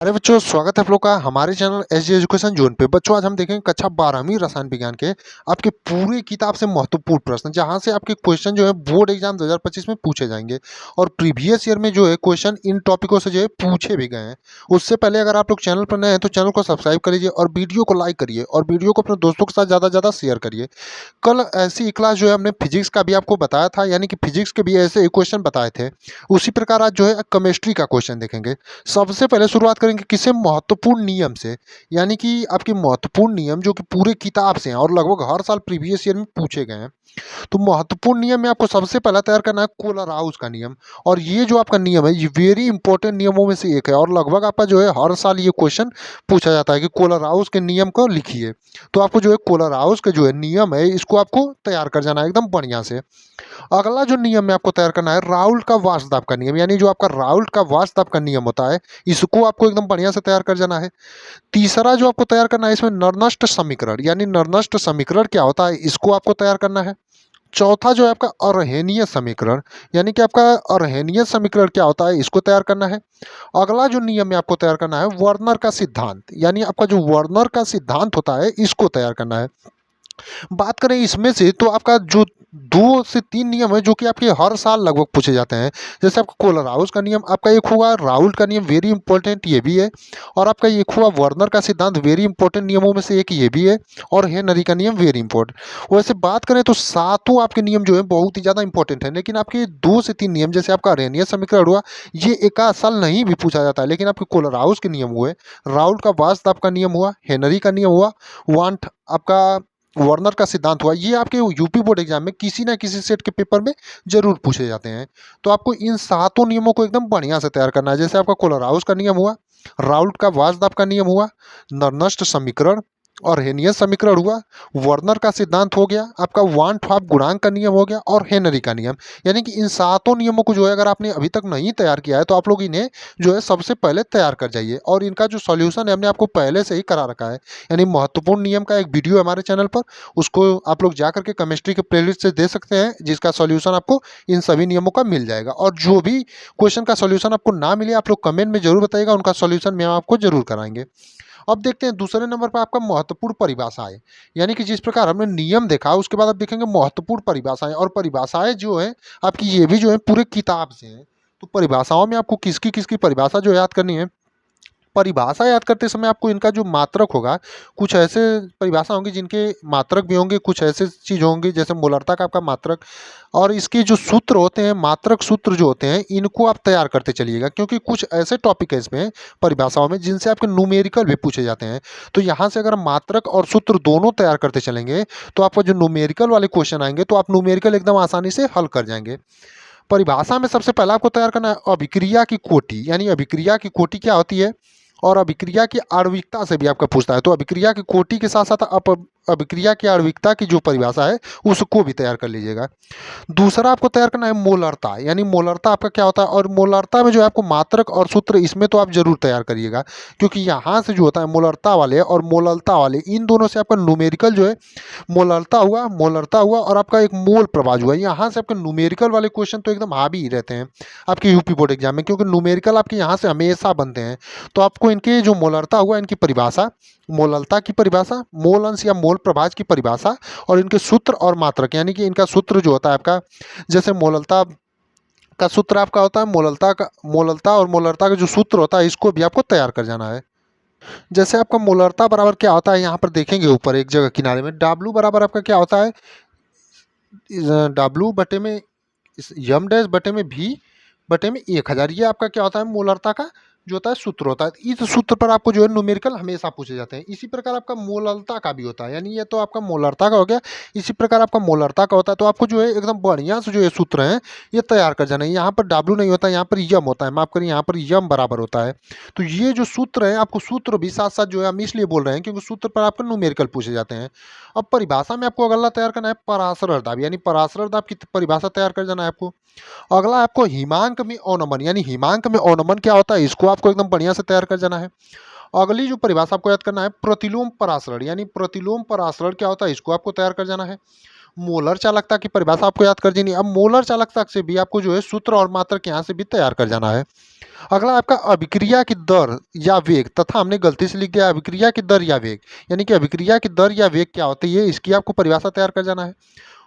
अरे बच्चों, स्वागत है आप लोग का हमारे चैनल एसजी एजुकेशन जोन पे। बच्चों, आज हम देखेंगे कक्षा 12वीं रसायन विज्ञान के आपके पूरी किताब से महत्वपूर्ण प्रश्न, जहां से आपके क्वेश्चन जो है बोर्ड एग्जाम 2025 में पूछे जाएंगे और प्रीवियस ईयर में जो है क्वेश्चन इन टॉपिकों से जो है पूछे भी गए हैं। उससे पहले अगर आप लोग चैनल पर नए हैं तो चैनल को सब्सक्राइब करिए और वीडियो को लाइक करिए और वीडियो को अपने दोस्तों के साथ ज़्यादा से ज़्यादा शेयर करिए। कल ऐसी ही क्लास जो है हमने फिजिक्स का भी आपको बताया था, यानी कि फिजिक्स के भी ऐसे ही क्वेश्चन बताए थे। उसी प्रकार आज जो है केमिस्ट्री का क्वेश्चन देखेंगे। सबसे पहले शुरुआत करेंगे किसी महत्वपूर्ण नियम से, यानी कि आपके महत्वपूर्ण नियम जो कि पूरे किताब से हैं और लगभग हर साल प्रीवियस ईयर में पूछे गए हैं। तो महत्वपूर्ण नियम में आपको सबसे पहला तैयार करना है कोलराउस का नियम। और ये जो आपका नियम है ये वेरी इंपॉर्टेंट नियमों में से एक है और लगभग आपका जो है हर साल ये क्वेश्चन पूछा जाता है कि कोलराउस के नियम को लिखिए। तो आपको जो है कोलराउस का जो है नियम है इसको आपको तैयार कर जाना है एकदम बढ़िया से। अगला जो नियम में आपको तैयार करना है राउल्ट का वार्षदाब का नियम, यानी जो आपका राउल्ट का वार्षदाब का नियम होता है इसको आपको एकदम बढ़िया से तैयार कर जाना है। तीसरा जो आपको तैयार करना है इसमें नरनष्ट समीकरण, यानी नरनष्ट समीकरण क्या होता है इसको आपको तैयार करना है। चौथा जो है आपका अर्हेनीय समीकरण, यानी कि आपका अर्हेनीय समीकरण क्या होता है इसको तैयार करना है। अगला जो नियम में आपको तैयार करना है वर्नर का सिद्धांत, यानी आपका जो वर्नर का सिद्धांत होता है इसको तैयार करना है। बात करें इसमें से तो आपका जो 2 से 3 नियम है जो कि आपके हर साल लगभग पूछे जाते हैं। जैसे आपका कोलराउस का नियम, आपका एक हुआ राउल्ट का नियम, वेरी इंपॉर्टेंट ये भी है। और आपका एक हुआ वर्नर का सिद्धांत, वेरी इंपॉर्टेंट नियमों में से एक ये भी है। और हेनरी का नियम वेरी इंपॉर्टेंट। वैसे बात करें तो सातों आपके नियम जो है बहुत ही ज़्यादा इंपॉर्टेंट है, लेकिन आपके 2 से 3 नियम जैसे आपका अरेनियस समीकरण हुआ ये एक आध साल नहीं भी पूछा जाता है, लेकिन आपके कोलराउस के नियम हुए, राउल्ट का वार्षदाब का नियम हुआ, हेनरी का नियम हुआ, वांट आपका वर्नर का सिद्धांत हुआ, ये आपके यूपी बोर्ड एग्जाम में किसी ना किसी सेट के पेपर में जरूर पूछे जाते हैं। तो आपको इन सातों नियमों को एकदम बढ़िया से तैयार करना है। जैसे आपका कोलराउस का नियम हुआ, राउल्ट का वार्षदाब का नियम हुआ, नरनष्ट समीकरण और हेनियस समीकरण हुआ, वर्नर का सिद्धांत हो गया, आपका वान ठाप गुणांक का नियम हो गया और हेनरी का नियम। यानी कि इन सातों नियमों को जो है अगर आपने अभी तक नहीं तैयार किया है तो आप लोग इन्हें जो है सबसे पहले तैयार कर जाइए। और इनका जो सॉल्यूशन है हमने आपको पहले से ही करा रखा है, यानी महत्वपूर्ण नियम का एक वीडियो है हमारे चैनल पर, उसको आप लोग जा करके केमिस्ट्री के प्लेलिस्ट से दे सकते हैं, जिसका सॉल्यूशन आपको इन सभी नियमों का मिल जाएगा। और जो भी क्वेश्चन का सॉल्यूशन आपको ना मिले आप लोग कमेंट में जरूर बताइएगा, उनका सॉल्यूशन मैं आपको जरूर कराएंगे। अब देखते हैं दूसरे नंबर पर आपका महत्वपूर्ण परिभाषाएं, यानी कि जिस प्रकार हमने नियम देखा उसके बाद आप देखेंगे महत्वपूर्ण परिभाषाएं। और परिभाषाएं जो है आपकी ये भी जो है पूरे किताब से हैं। तो परिभाषाओं में आपको किसकी किसकी परिभाषा जो याद करनी है, परिभाषा याद करते समय आपको इनका जो मात्रक होगा, कुछ ऐसे परिभाषा होंगी जिनके मात्रक भी होंगे, कुछ ऐसे चीज़ होंगी जैसे मोलरता का आपका मात्रक। और इसके जो सूत्र होते हैं, मात्रक सूत्र जो होते हैं, इनको आप तैयार करते चलिएगा, क्योंकि कुछ ऐसे टॉपिक है इसमें परिभाषाओं में जिनसे आपके न्यूमेरिकल भी पूछे जाते हैं। तो यहाँ से अगर मात्रक और सूत्र दोनों तैयार करते चलेंगे तो आपको जो न्यूमेरिकल वाले क्वेश्चन आएंगे तो आप न्यूमेरिकल एकदम आसानी से हल कर जाएंगे। परिभाषा में सबसे पहला आपको तैयार करना है अभिक्रिया की कोटि, यानी अभिक्रिया की कोटि क्या होती है और अभिक्रिया की आणविकता से भी आपका पूछता है। तो अभिक्रिया की कोटि के साथ साथ आप अभिक्रिया की आणविकता की जो परिभाषा है उसको भी तैयार कर लीजिएगा। दूसरा आपको तैयार करना है मोलरता, यानी मोलरता आपका क्या होता है, और मोलरता में जो है आपको मात्रक और सूत्र इसमें तो आप जरूर तैयार करिएगा, क्योंकि यहाँ से जो होता है मोलरता वाले और मोललता वाले, इन दोनों से आपका न्यूमेरिकल जो है मोलरता हुआ और आपका एक मोल प्रभाज हुआ, यहाँ से आपके न्यूमेरिकल वाले क्वेश्चन तो एकदम हावी ही रहते हैं आपके यूपी बोर्ड एग्जाम में, क्योंकि न्यूमेरिकल आपके यहाँ से हमेशा बनते हैं। तो आपको इनके जो मोलरता हुआ इनकी परिभाषा, मोललता की परिभाषा, मोल अंश या मोल प्रभाज की परिभाषा और इनके सूत्र और मात्रक, यानी कि इनका सूत्र जो होता है आपका, जैसे मोललता का सूत्र आपका होता है मोललता और मोलरता का जो सूत्र होता है इसको भी आपको तैयार कर जाना है। जैसे आपका मोलरता बराबर क्या होता है यहाँ पर देखेंगे ऊपर एक जगह किनारे में, डब्लू बराबर आपका क्या होता है, डब्लू बटे में यम डैश बटे में भी बटे में 1000, ये आपका क्या होता है मोलरता का जो होता है सूत्र होता है। इस सूत्र पर आपको जो है न्यूमेरिकल हमेशा पूछे जाते हैं। इसी प्रकार आपका मोललता का भी होता है, यानी ये तो आपका मोलरता का हो गया, इसी प्रकार आपका मोलरता का होता है। तो आपको जो है एकदम बढ़िया से जो ये सूत्र हैं ये तैयार कर जाना है। यहाँ पर डब्लू नहीं होता, यहाँ पर यम होता है, माफ करिए यहाँ पर यम बराबर होता है। तो ये जो सूत्र है आपको सूत्र भी साथ साथ जो है हम इसलिए बोल रहे हैं क्योंकि सूत्र पर आपको न्यूमेरिकल पूछे जाते हैं। अब परिभाषा में आपको अगला तैयार करना है पराशर दाब, यानी पराशर दाब की परिभाषा तैयार कर जाना है आपको। अगला आपको हिमांक में अवनमन, यानी हिमांक में अवनमन क्या होता है इसको आपको एकदम बढ़िया से तैयार कर जाना है। अगली जो परिभाषा आपको याद करना है प्रतिलोम परासरण, यानी प्रतिलोम परासरण क्या होता है इसको आपको तैयार कर जाना है। मोलर चालकता की परिभाषा आपको याद कर देनी है। अब मोलर चालकता से भी आपको जो है सूत्र और मात्रक यहाँ से भी तैयार कर जाना है। अगला आपका अभिक्रिया की दर या वेग, तथा हमने गलती से लिख दिया अभिक्रिया की दर या वेग, यानी कि अभिक्रिया की दर या वेग क्या होती है, इसकी आपको परिभाषा तैयार कर जाना है।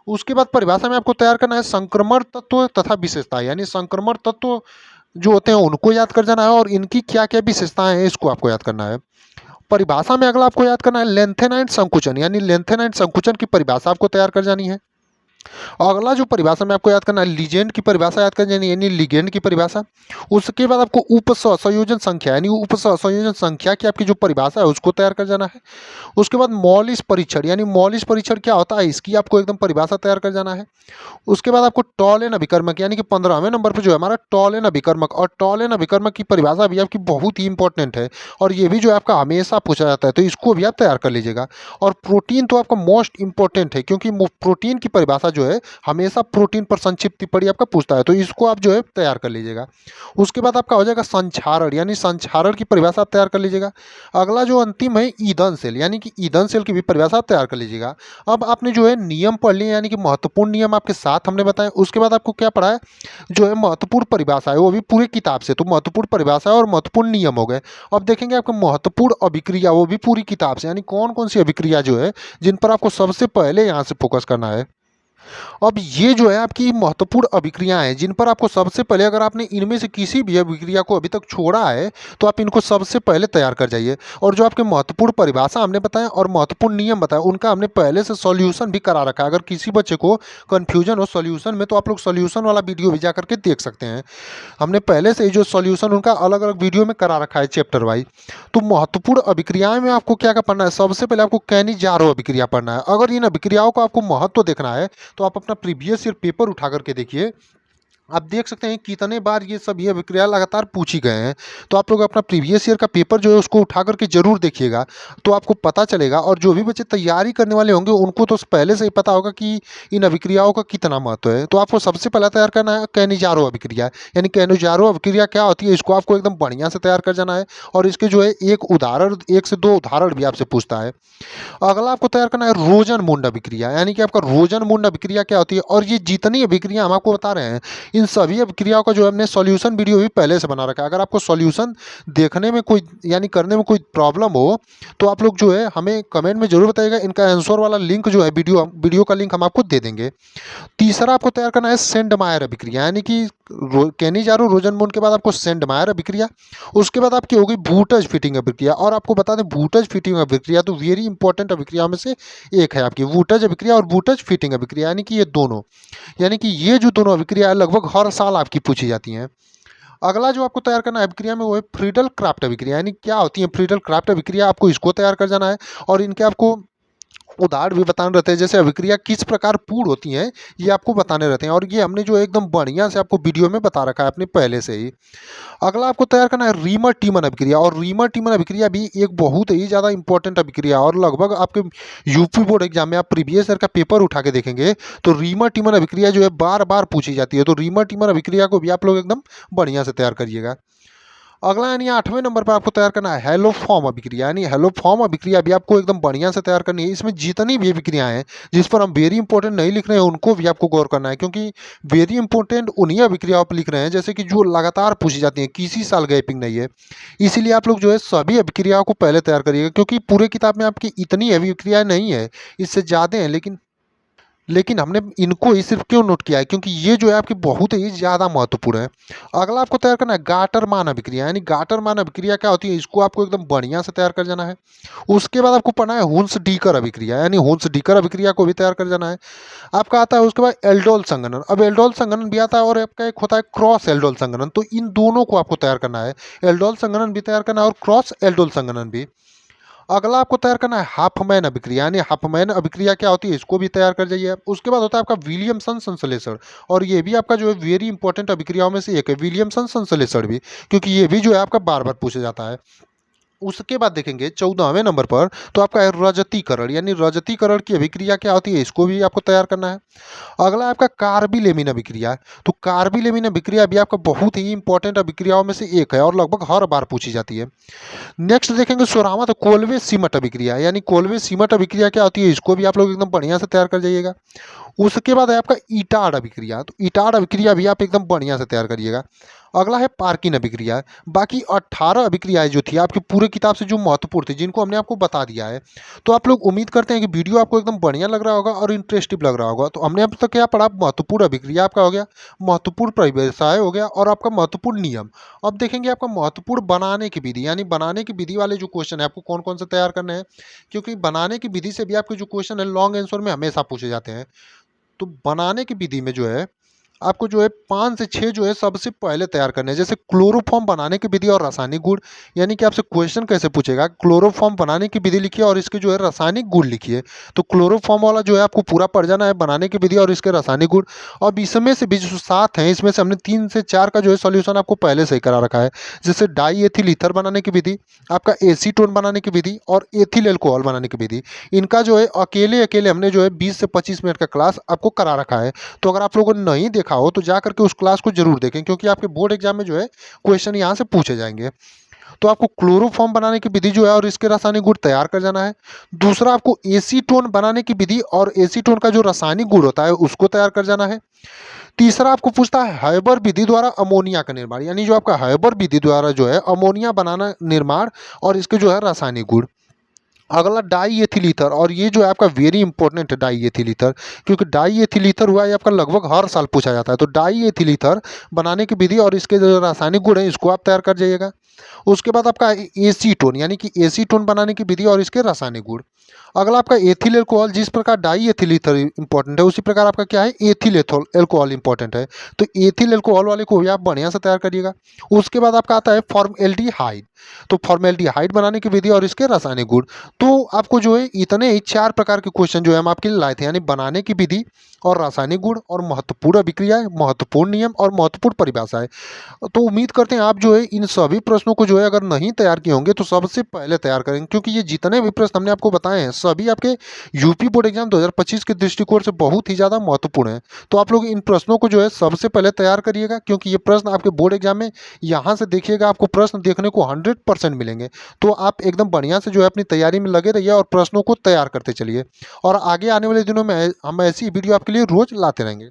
उसके बाद परिभाषा में आपको तैयार करना है संक्रमण तत्व तथा विशेषता, यानी संक्रमण तत्व जो होते हैं उनको याद कर जाना है और इनकी क्या क्या विशेषताएं हैं इसको आपको याद करना है। परिभाषा में अगला आपको याद करना है लेंथेनाइट संकुचन, यानी लेंथेनाइट संकुचन की परिभाषा आपको तैयार कर जानी है। और अगला जो परिभाषा में आपको याद करना है लिगेंड की परिभाषा याद कर जानी है, यानी लिगेंड की परिभाषा। उसके बाद आपको उप संयोजन संख्या, यानी उप संयोजन संख्या की आपकी जो परिभाषा है उसको तैयार कर जाना है। उसके बाद मौलिक परीक्षण, यानी मौलिक परीक्षण क्या होता है इसकी आपको एकदम परिभाषा तैयार कर जाना है। उसके बाद आपको टॉलेन अभिकर्मक, यानी कि 15वें नंबर पर जो है हमारा टॉलेन अभिकर्मक, और टॉलेन अभिकर्मक की परिभाषा भी आपकी बहुत ही इंपॉर्टेंट है और ये भी जो है आपका हमेशा पूछा जाता है, तो इसको भी आप तैयार कर लीजिएगा। और प्रोटीन तो आपका मोस्ट इंपॉर्टेंट है, क्योंकि प्रोटीन की परिभाषा जो है हमेशा प्रोटीन पर संक्षिप्त टिप्पणी आपका पूछता है, तो इसको आप जो है तैयार कर लीजिएगा। उसके बाद आपका हो जाएगा संक्षारण, यानी संक्षारण की परिभाषा आप तैयार कर लीजिएगा। अगला जो अंतिम है ईंधन सेल, यानी कि ईंधन सेल की भी परिभाषा आप तैयार कर लीजिएगा। अब आपने जो है नियम पढ़ लिए, यानी कि महत्वपूर्ण नियम आपके साथ हमने बताया। उसके बाद आपको क्या पढ़ा है, जो है महत्वपूर्ण परिभाषा है वो भी पूरी किताब से, तो महत्वपूर्ण परिभाषा और महत्वपूर्ण नियम हो गए। अब देखेंगे आपको महत्वपूर्ण अभिक्रिया, वो भी पूरी किताब से, यानी कौन कौन सी अभिक्रिया जो है जिन पर आपको सबसे पहले यहाँ से फोकस करना है। अब ये जो है आपकी महत्वपूर्ण अभिक्रियाएं हैं जिन पर आपको सबसे पहले, अगर आपने इनमें से किसी भी अभिक्रिया को अभी तक छोड़ा है तो आप इनको सबसे पहले तैयार कर जाइए। और जो आपके महत्वपूर्ण परिभाषा हमने बताया और महत्वपूर्ण नियम बताया उनका हमने पहले से सॉल्यूशन भी करा रखा है। अगर किसी बच्चे को कन्फ्यूजन हो सॉल्यूशन में तो आप लोग सॉल्यूशन वाला वीडियो भी जा करके देख सकते हैं। हमने पहले से ही जो सॉल्यूशन उनका अलग अलग वीडियो में करा रखा है चैप्टर वाइज। तो महत्वपूर्ण अभिक्रियाएं में आपको क्या क्या पढ़ना है, सबसे पहले आपको कैनिजारो अभिक्रिया पढ़ना है। अगर इन अभिक्रियाओं को आपको महत्व देखना है तो आप अपना प्रीवियस ईयर पेपर उठा करके देखिए, आप देख सकते हैं कितने बार ये सब ये अभिक्रिया लगातार पूछी गए हैं। तो आप लोग अपना प्रीवियस ईयर का पेपर जो है उसको उठा करके जरूर देखिएगा, तो आपको पता चलेगा। और जो भी बच्चे तैयारी करने वाले होंगे उनको तो पहले से ही पता होगा कि इन अभिक्रियाओं का कितना महत्व है। तो आपको सबसे पहले तैयार करना है कैनिजारो अभिक्रिया, यानी कैनिजारो अभिक्रिया क्या होती है इसको आपको एकदम बढ़िया से तैयार कर जाना है। और इसके जो है एक उदाहरण, 1 से 2 उदाहरण भी आपसे पूछता है। अगला आपको तैयार करना है रोजन मुंड अभिक्रिया, यानी कि आपका रोजन मुंड अभिक्रिया क्या होती है। और ये जितनी अभिक्रिया हम आपको बता रहे हैं इन सभी अभिक्रियाओं का जो हमने सॉल्यूशन वीडियो भी पहले से बना रखा है। अगर आपको सॉल्यूशन देखने में कोई यानी करने में कोई प्रॉब्लम हो तो आप लोग जो है हमें कमेंट में जरूर बताइएगा, इनका आंसर वाला लिंक जो है वीडियो का लिंक हम आपको दे देंगे। तीसरा आपको तैयार करना है सेंडमायर अभिक्रिया, यानी कि कैनिजारो रोजनमुंड के बाद आपको सेंडमायर अभिक्रिया। उसके बाद आपकी होगी वुटज फिटिंग अभिक्रिया। और आपको बता दें वुटज फिटिंग अभिक्रिया तो वेरी इंपॉर्टेंट अभिक्रिया में से एक है आपकी वुटज अभिक्रिया और वुटज फिटिंग अभिक्रिया, यानी कि ये दोनों, यानी कि ये जो दोनों अभिक्रिया लगभग हर साल आपकी पूछी जाती हैं। अगला जो आपको तैयार करना है अभिक्रिया में वो है फ्रीडल क्राफ्ट अभिक्रिया, यानी क्या होती है फ्रीडल क्राफ्ट अभिक्रिया, आपको इसको तैयार कर जाना है। और इनके आपको उदाहरण भी बताने रहते हैं, जैसे अभिक्रिया किस प्रकार पूर्ण होती हैं ये आपको बताने रहते हैं। और ये हमने जो है एकदम बढ़िया से आपको वीडियो में बता रखा है अपने पहले से ही। अगला आपको तैयार करना है रीमर टीमन अभिक्रिया। और रीमर टीमन अभिक्रिया भी एक बहुत ही ज़्यादा इंपॉर्टेंट अभिक्रिया है और लगभग आपके यूपी बोर्ड एग्जाम में आप प्रीवियस ईयर का पेपर उठा के देखेंगे तो रीमर टीमन अभिक्रिया जो है बार बार पूछी जाती है। तो रीमर टीमन अभिक्रिया को भी आप लोग एकदम बढ़िया से तैयार करिएगा। अगला यानी 8वें नंबर पर आपको तैयार करना है हेलो फॉर्म अभिक्रिया, यानी हेलो फॉर्म अभिक्रिया भी आपको एकदम बढ़िया से तैयार करनी है। इसमें जितनी भी अभिक्रियाएं हैं जिस पर हम वेरी इंपॉर्टेंट नहीं लिख रहे हैं उनको भी आपको गौर करना है, क्योंकि वेरी इंपॉर्टेंट उन्हीं अभिक्रियाओं पर लिख रहे हैं जैसे कि जो लगातार पूछी जाती हैं, किसी साल गैपिंग नहीं है। इसीलिए आप लोग जो है सभी अभिक्रियाओं को पहले तैयार करिएगा, क्योंकि पूरे किताब में आपकी इतनी अभिक्रियाएं नहीं है, इससे ज़्यादा हैं। लेकिन हमने इनको ही सिर्फ क्यों नोट किया है, क्योंकि ये जो है आपकी बहुत ही ज़्यादा महत्वपूर्ण है। अगला आपको तैयार करना है गाटर मान अभिक्रिया, यानी गाटर मान अभिक्रिया क्या होती है इसको आपको एकदम बढ़िया से तैयार कर जाना है। उसके बाद आपको पढ़ना है हुंस डीकर अभिक्रिया, यानी हुंस डीकर अभिक्रिया को भी तैयार कर जाना है। आपका आता है उसके बाद एल्डोल संघनन। अब एल्डोल संघनन भी आता है और आपका एक होता है क्रॉस एल्डोल संघनन, तो इन दोनों को आपको तैयार करना है। एल्डोल संघनन भी तैयार करना है और क्रॉस एल्डोल संघनन भी। अगला आपको तैयार करना है हाफमैन अभिक्रिया, यानी हाफमैन अभिक्रिया क्या होती है इसको भी तैयार कर जाइए। उसके बाद होता है आपका विलियमसन संश्लेषण, और ये भी आपका जो है वेरी इंपॉर्टेंट अभिक्रियाओं में से एक है विलियमसन संश्लेषण भी, क्योंकि ये भी जो है आपका बार बार पूछा जाता है। उसके बाद देखेंगे 14वें नंबर पर, तो आपका है रजतीकरण, यानी रजतीकरण की अभिक्रिया क्या होती है, इसको भी आपको तैयार करना है। अगला आपका कार्बिलेमिन अभिक्रिया है। तो कार्बिलेमिन अभिक्रिया भी आपका बहुत ही इंपॉर्टेंट अभिक्रियाओं में से एक है और लगभग हर बार पूछी जाती है। नेक्स्ट देखेंगे 16वां, तो कोल्वे सीमट अभिक्रिया, यानी कोल्वे सीमट अभिक्रिया क्या होती है, इसको भी आप लोग एकदम बढ़िया से तैयार कर जाइएगा। उसके बाद है आपका ईटाड अभिक्रिया, तो ईटाड अभिक्रिया भी आप एकदम बढ़िया से तैयार करिएगा। अगला है पार्किन अभिक्रिया। बाकी 18 अभिक्रियाएं जो थी आपकी पूरे किताब से जो महत्वपूर्ण थी, जिनको हमने आपको बता दिया है, तो आप लोग उम्मीद करते हैं कि वीडियो आपको एकदम बढ़िया लग रहा होगा और इंटरेस्टिव लग रहा होगा। तो हमने अब तक क्या पढ़ा, महत्वपूर्ण अभिक्रिया आपका हो गया, महत्वपूर्ण परिभाषाएं हो गया, और आपका महत्वपूर्ण नियम। अब देखेंगे आपका महत्वपूर्ण बनाने की विधि, यानी बनाने की विधि वाले जो क्वेश्चन है आपको कौन कौन से तैयार करने हैं, क्योंकि बनाने की विधि से भी आपके जो क्वेश्चन है लॉन्ग आंसर में हमेशा पूछे जाते हैं। तो बनाने की विधि में जो है आपको जो है 5 से 6 जो है सबसे पहले तैयार करने हैं। जैसे क्लोरोफॉर्म बनाने की विधि और रासायनिक गुण, यानी कि आपसे क्वेश्चन कैसे पूछेगा, क्लोरोफॉर्म बनाने की विधि लिखिए और इसके जो है रासायनिक गुण लिखिए। तो क्लोरोफॉर्म वाला जो है आपको पूरा पड़ जाना है, बनाने की विधि और इसके रासायनिक गुण। अब इसमें से भी जो 7 हैं, इसमें से हमने 3 से 4 का जो है सॉल्यूशन आपको पहले से ही करा रखा है। जैसे डाई एथिल ईथर बनाने की विधि, आपका एसीटोन बनाने की विधि और एथिल एल्कोहल बनाने की विधि, इनका जो है अकेले अकेले हमने जो है 20 से 25 मिनट का क्लास आपको करा रखा है। तो अगर आप लोगों ने नहीं देखा हो तो जा करके उस क्लास को जरूर देखें, क्योंकि आपके बोर्ड एग्जाम में जो है क्वेश्चन यहाँ से पूछे जाएंगे। तो आपको क्लोरोफॉर्म बनाने की विधि जो है और इसके रासायनिक गुण तैयार कर जाना है। दूसरा, आपको एसीटोन बनाने की विधि और एसीटोन का जो रासायनिक गुण होता है उसको तैयार कर जाना है। तीसरा आपको पूछता है हैबर विधि द्वारा अमोनिया का निर्माण, यानी जो आपका हैबर विधि द्वारा जो है अमोनिया बनाना निर्माण और इसके जो है रासायनिक गुण। अगला डाई एथिल ईथर, और ये जो है आपका वेरी इंपॉर्टेंट है डाई एथिल ईथर, क्योंकि डाई एथिल ईथर हुआ है आपका लगभग हर साल पूछा जाता है। तो डाई एथिल ईथर बनाने की विधि और इसके जो रासायनिक गुण है इसको आप तैयार कर जाइएगा। उसके बाद आपका एसीटोन, यानी कि एसीटोन बनाने की विधि और इसके रासायनिक गुण। अगला आपका एथिल एल्कोहल, जिस प्रकार डाई एथिल ईथर इंपॉर्टेंट है उसी प्रकार आपका क्या है एथिल एल्कोहल इंपॉर्टेंट है। तो एथिल एल्कोहल वाले को भी आप बढ़िया से तैयार करिएगा। उसके बाद आपका आता है फॉर्मएल्डिहाइड, तो फॉर्मएल्डिहाइड बनाने की विधि और इसके रासायनिक गुण। तो आपको जो है इतने ही 4 प्रकार के क्वेश्चन जो है हम आपके लिए लाए थे, यानी बनाने की विधि और रासायनिक गुण और महत्वपूर्ण अभिक्रियाएं, महत्वपूर्ण नियम और महत्वपूर्ण परिभाषाएं। तो उम्मीद करते हैं आप जो है इन सभी प्रश्नों को जो है अगर नहीं तैयार किए होंगे तो सबसे पहले तैयार करेंगे, क्योंकि ये जितने भी प्रश्न हमने आपको बताए हैं सभी आपके यूपी बोर्ड एग्जाम 2025 के दृष्टिकोण से बहुत ही ज़्यादा महत्वपूर्ण है। तो आप लोग इन प्रश्नों को जो है सबसे पहले तैयार करिएगा, क्योंकि ये प्रश्न आपके बोर्ड एग्जाम में यहाँ से देखिएगा आपको प्रश्न देखने को 100% मिलेंगे। तो आप एकदम बढ़िया से जो है अपनी तैयारी में लगे रहिए और प्रश्नों को तैयार करते चलिए, और आगे आने वाले दिनों में हम ऐसी वीडियो आपके लिए रोज लाते रहेंगे।